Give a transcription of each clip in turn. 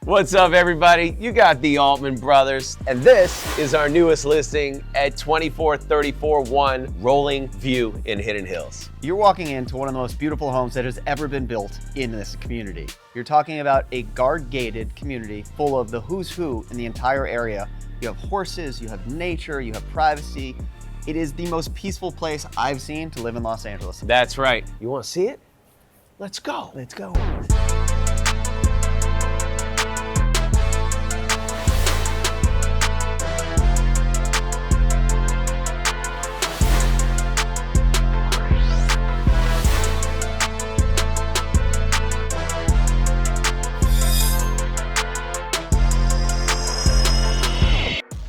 What's up, everybody? You got the Altman Brothers, and this is our newest listing at 24341 Rolling View in Hidden Hills. You're walking into one of the most beautiful homes that has ever been built in this community. You're talking about a guard-gated community full of the who's who in the entire area. You have horses, you have nature, you have privacy. It is the most peaceful place I've seen to live in Los Angeles. That's right. You want to see it? Let's go. Let's go.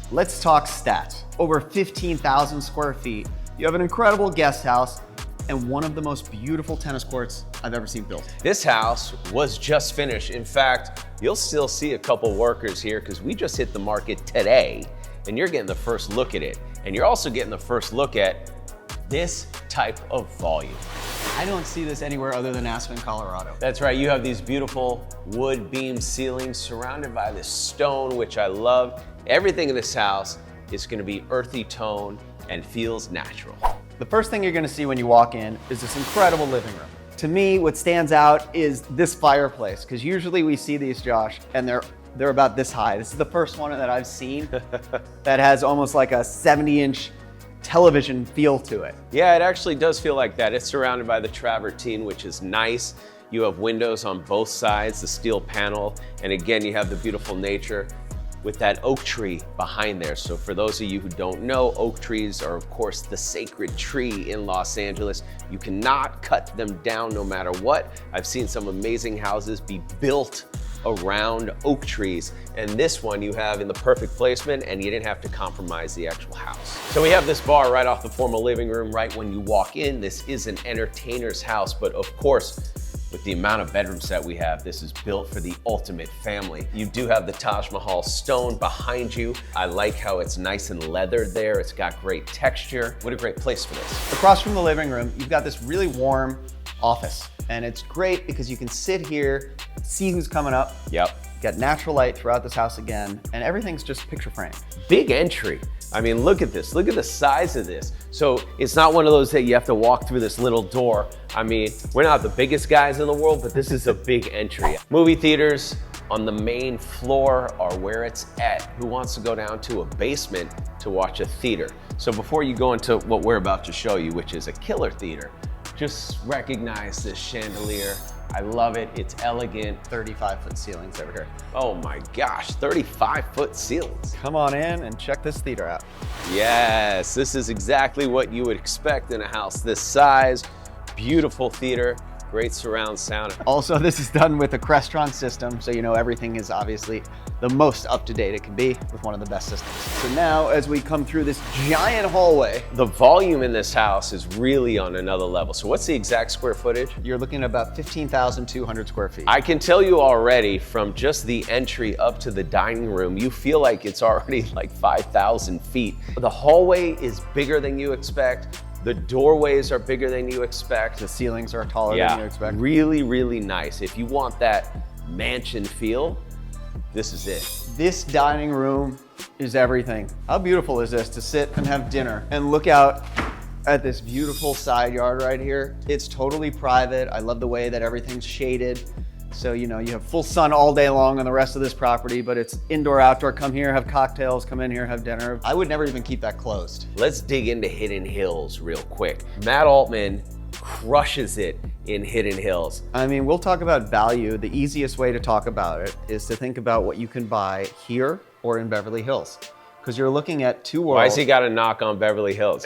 Let's talk stats. Over 15,000 square feet. You have an incredible guest house and one of the most beautiful tennis courts I've ever seen built. This house was just finished. In fact, you'll still see a couple workers here because we just hit the market today and you're getting the first look at it. And you're also getting the first look at this type of volume. I don't see this anywhere other than Aspen, Colorado. That's right, you have these beautiful wood beam ceilings surrounded by this stone, which I love. Everything in this house is gonna be earthy tone and feels natural. The first thing you're gonna see when you walk in is this incredible living room. To me, what stands out is this fireplace, because usually we see these, Josh, and they're about this high. This is the first one that I've seen that has almost like a 70-inch television feel to it. Yeah, it actually does feel like that. It's surrounded by the travertine, which is nice. You have windows on both sides, the steel panel, and again, you have the beautiful nature with that oak tree behind there. So for those of you who don't know, oak trees are of course the sacred tree in Los Angeles. You cannot cut them down no matter what. I've seen some amazing houses be built around oak trees, and this one you have in the perfect placement and you didn't have to compromise the actual house. So we have this bar right off the formal living room right when you walk in. This is an entertainer's house, but of course, with the amount of bedrooms that we have, this is built for the ultimate family. You do have the Taj Mahal stone behind you. I like how it's nice and leathered there. It's got great texture. What a great place for this. Across from the living room, you've got this really warm office. And it's great because you can sit here, see who's coming up. Yep. You've got natural light throughout this house again, and everything's just picture frame. Big entry. I mean, look at this. Look at the size of this. So it's not one of those that you have to walk through this little door. I mean, we're not the biggest guys in the world, but this is a big entry. Movie theaters on the main floor are where it's at. Who wants to go down to a basement to watch a theater? So before you go into what we're about to show you, which is a killer theater, just recognize this chandelier. I love it, it's elegant. 35-foot ceilings over here. Oh my gosh, 35-foot ceilings. Come on in and check this theater out. Yes, this is exactly what you would expect in a house this size. Beautiful theater, great surround sound. Also, this is done with a Crestron system, so you know everything is obviously the most up-to-date it can be with one of the best systems. So now, as we come through this giant hallway, the volume in this house is really on another level. So what's the exact square footage? You're looking at about 15,200 square feet. I can tell you already from just the entry up to the dining room, you feel like it's already like 5,000 feet. The hallway is bigger than you expect. The doorways are bigger than you expect. The ceilings are taller than you expect. Really, really nice. If you want that mansion feel, this is it. This dining room is everything. How beautiful is this to sit and have dinner and look out at this beautiful side yard right here? It's totally private. I love the way that everything's shaded. So, you know, you have full sun all day long on the rest of this property, but it's indoor, outdoor. Come here, have cocktails, come in here, have dinner. I would never even keep that closed. Let's dig into Hidden Hills real quick. Matt Altman crushes it in Hidden Hills. I mean, we'll talk about value. The easiest way to talk about it is to think about what you can buy here or in Beverly Hills, because you're looking at two worlds. Why has he got a knock on Beverly Hills?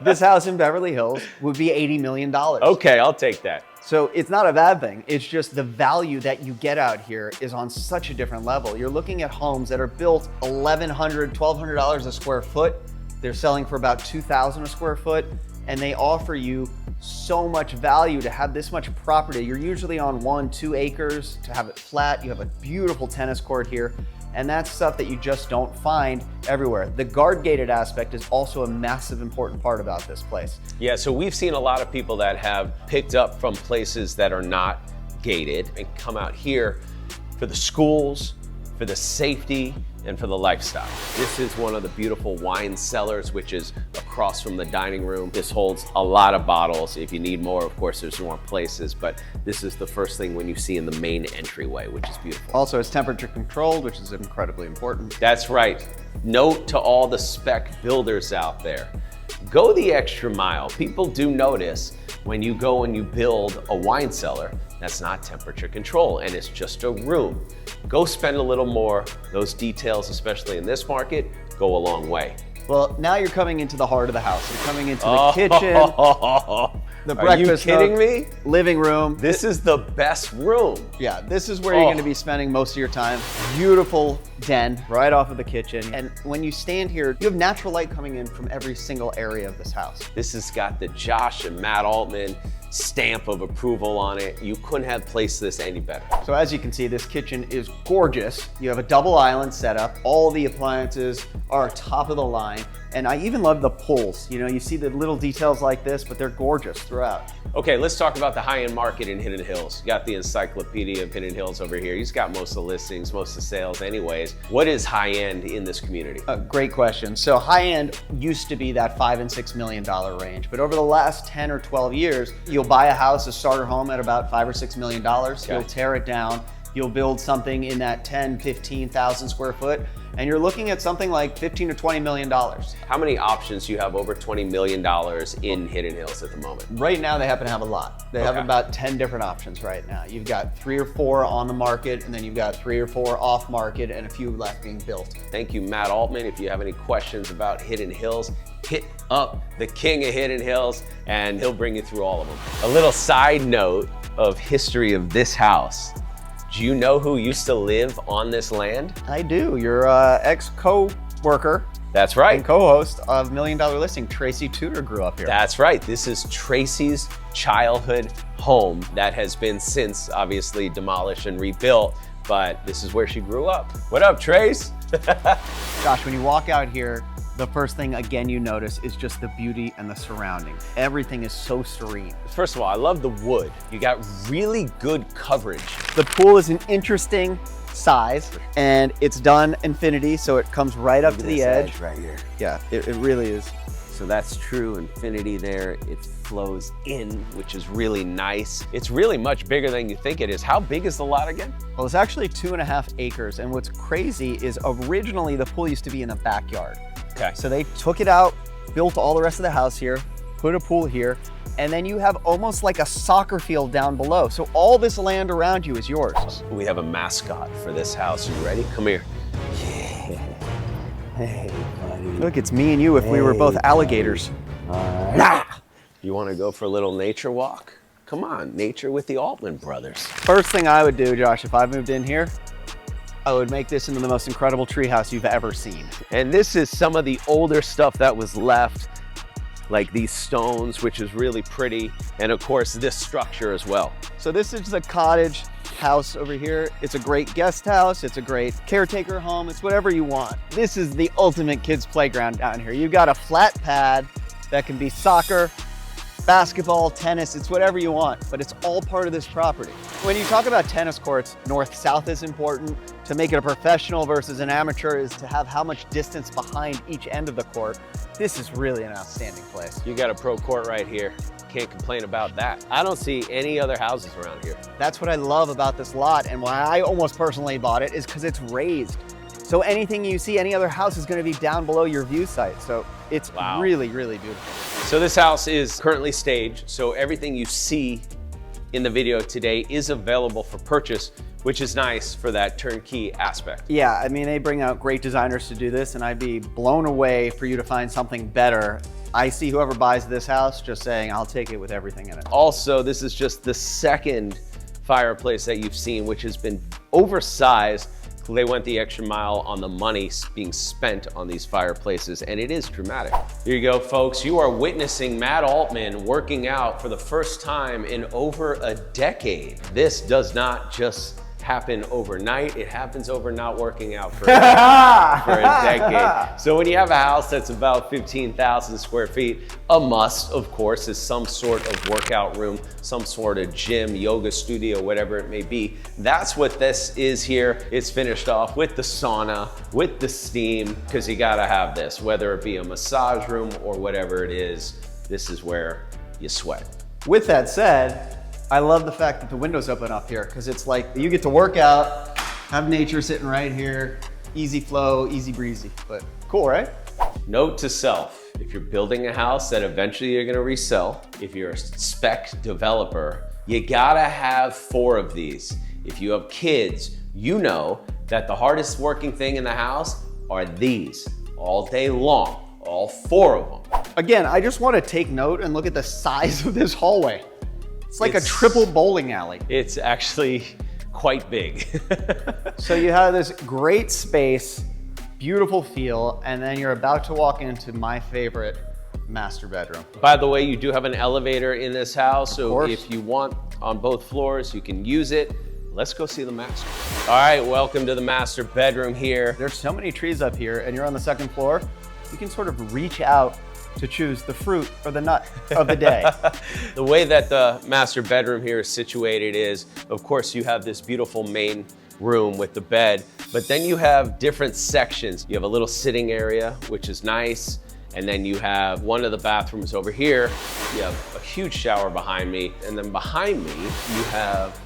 This house in Beverly Hills would be $80 million. Okay, I'll take that. So it's not a bad thing. It's just the value that you get out here is on such a different level. You're looking at homes that are built $1,100, $1,200 a square foot. They're selling for about $2,000 a square foot, and they offer you so much value to have this much property. You're usually on 1-2 acres to have it flat. You have a beautiful tennis court here. And that's stuff that you just don't find everywhere. The guard gated aspect is also a massive important part about this place. Yeah, so we've seen a lot of people that have picked up from places that are not gated and come out here for the schools, for the safety and for the lifestyle. This is one of the beautiful wine cellars, which is across from the dining room. This holds a lot of bottles. If you need more, of course, there's more places, but this is the first thing when you see in the main entryway, which is beautiful. Also, it's temperature controlled, which is incredibly important. That's right. Note to all the spec builders out there, go the extra mile. People do notice when you go and you build a wine cellar, that's not temperature control and it's just a room. Go spend a little more. Those details, especially in this market, go a long way. Well, now you're coming into the heart of the house. You're coming into the kitchen, the breakfast Are you kidding nook, me? living room. This is the best room. Yeah, this is where you're going to be spending most of your time. Beautiful den right off of the kitchen. And when you stand here, you have natural light coming in from every single area of this house. This has got the Josh and Matt Altman stamp of approval on it. You couldn't have placed this any better. So as you can see, this kitchen is gorgeous. You have a double island setup. All the appliances are top of the line. And I even love the pulls. You know, you see the little details like this, but they're gorgeous throughout. Okay, let's talk about the high-end market in Hidden Hills. You got the encyclopedia of Hidden Hills over here. He's got most of the listings, most of the sales anyways. What is high-end in this community? Great question. So high-end used to be that $5 and $6 million range, but over the last 10 or 12 years, you'll buy a house, a starter home at about $5 or $6 million. Okay. You'll tear it down. You'll build something in that 10, 15,000 square foot, and you're looking at something like $15 to $20 million. How many options do you have over $20 million in Hidden Hills at the moment? Right now, they happen to have a lot. They have about 10 different options right now. You've got 3 or 4 on the market, and then you've got 3 or 4 off market, and a few left being built. Thank you, Matt Altman. If you have any questions about Hidden Hills, hit up the king of Hidden Hills, and he'll bring you through all of them. A little side note of history of this house. Do you know who used to live on this land? I do. Your ex-co-worker. That's right. And co-host of $1 Million Listing, Tracy Tudor, grew up here. That's right. This is Tracy's childhood home that has been since obviously demolished and rebuilt, but this is where she grew up. What up, Trace? Josh, when you walk out here, the first thing, again, you notice is just the beauty and the surroundings. Everything is so serene. First of all, I love the wood. You got really good coverage. The pool is an interesting size, and it's done infinity, so it comes right up to the edge. Right here. Yeah, it really is. So that's true infinity there. It flows in, which is really nice. It's really much bigger than you think it is. How big is the lot again? Well, it's actually 2.5 acres, and what's crazy is originally the pool used to be in the backyard. Okay. So they took it out, built all the rest of the house here, put a pool here, and then you have almost like a soccer field down below. So all this land around you is yours. We have a mascot for this house. You ready? Come here. Yeah. Hey, buddy. Look, it's me and you if we were both alligators. You want to go for a little nature walk? Come on, nature with the Altman Brothers. First thing I would do, Josh, if I moved in here, I would make this into the most incredible treehouse you've ever seen. And this is some of the older stuff that was left, like these stones, which is really pretty. And of course, this structure as well. So this is the cottage house over here. It's a great guest house. It's a great caretaker home. It's whatever you want. This is the ultimate kids playground down here. You've got a flat pad that can be soccer, basketball, tennis, it's whatever you want, but it's all part of this property. When you talk about tennis courts, north-south is important. To make it a professional versus an amateur is to have how much distance behind each end of the court. This is really an outstanding place. You got a pro court right here. Can't complain about that. I don't see any other houses around here. That's what I love about this lot, and why I almost personally bought it is because it's raised. So anything you see, any other house is going to be down below your view site. So it's really, really beautiful. So this house is currently staged. So everything you see in the video today is available for purchase, which is nice for that turnkey aspect. Yeah, I mean, they bring out great designers to do this, and I'd be blown away for you to find something better. I see whoever buys this house just saying, I'll take it with everything in it. Also, this is just the second fireplace that you've seen, which has been oversized. They went the extra mile on the money being spent on these fireplaces, and it is dramatic. Here you go, folks. You are witnessing Matt Altman working out for the first time in over a decade. This does not just happen overnight. It happens over not working out for a decade. So when you have a house that's about 15,000 square feet, a must, of course, is some sort of workout room, some sort of gym, yoga studio, whatever it may be. That's what this is here. It's finished off with the sauna, with the steam, because you gotta have this, whether it be a massage room or whatever it is, this is where you sweat. With that said, I love the fact that the windows open up here, because it's like you get to work out, have nature sitting right here, easy flow, easy breezy, but cool, right? Note to self, if you're building a house that eventually you're gonna resell, if you're a spec developer, you gotta have 4 of these. If you have kids, you know that the hardest working thing in the house are these, all day long, all 4 of them. Again, I just want to take note and look at the size of this hallway. It's like a triple bowling alley. It's actually quite big. So you have this great space, beautiful feel, and then you're about to walk into my favorite master bedroom. By the way, you do have an elevator in this house, so if you want on both floors, you can use it. Let's go see the master. All right, welcome to the master bedroom here. There's so many trees up here, and you're on the 2nd floor. You can sort of reach out to choose the fruit or the nut of the day. The way that the master bedroom here is situated is, of course, you have this beautiful main room with the bed, but then you have different sections. You have a little sitting area, which is nice, and then you have one of the bathrooms over here. You have a huge shower behind me, and then behind me, you have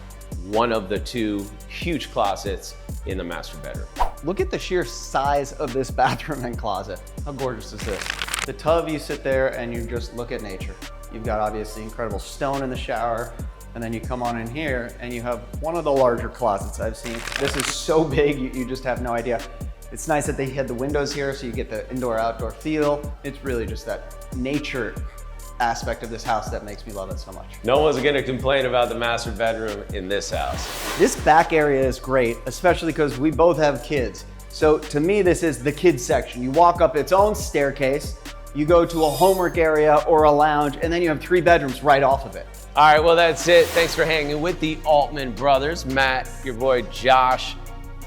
one of the 2 huge closets in the master bedroom. Look at the sheer size of this bathroom and closet. How gorgeous is this? The tub, you sit there and you just look at nature. You've got obviously incredible stone in the shower, and then you come on in here and you have one of the larger closets I've seen. This is so big, you just have no idea. It's nice that they had the windows here so you get the indoor-outdoor feel. It's really just that nature aspect of this house that makes me love it so much. No one's gonna complain about the master bedroom in this house. This back area is great, especially because we both have kids. So to me, this is the kids section. You walk up its own staircase, you go to a homework area or a lounge, and then you have 3 bedrooms right off of it. All right, well, that's it. Thanks for hanging with the Altman Brothers. Matt, your boy Josh,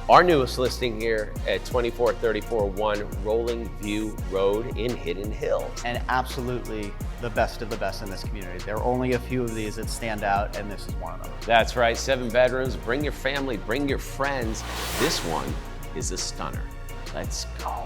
our newest listing here at 24341 Rolling View Road in Hidden Hills. And absolutely the best of the best in this community. There are only a few of these that stand out, and this is one of them. That's right, 7 bedrooms. Bring your family, bring your friends. This one is a stunner. Let's go.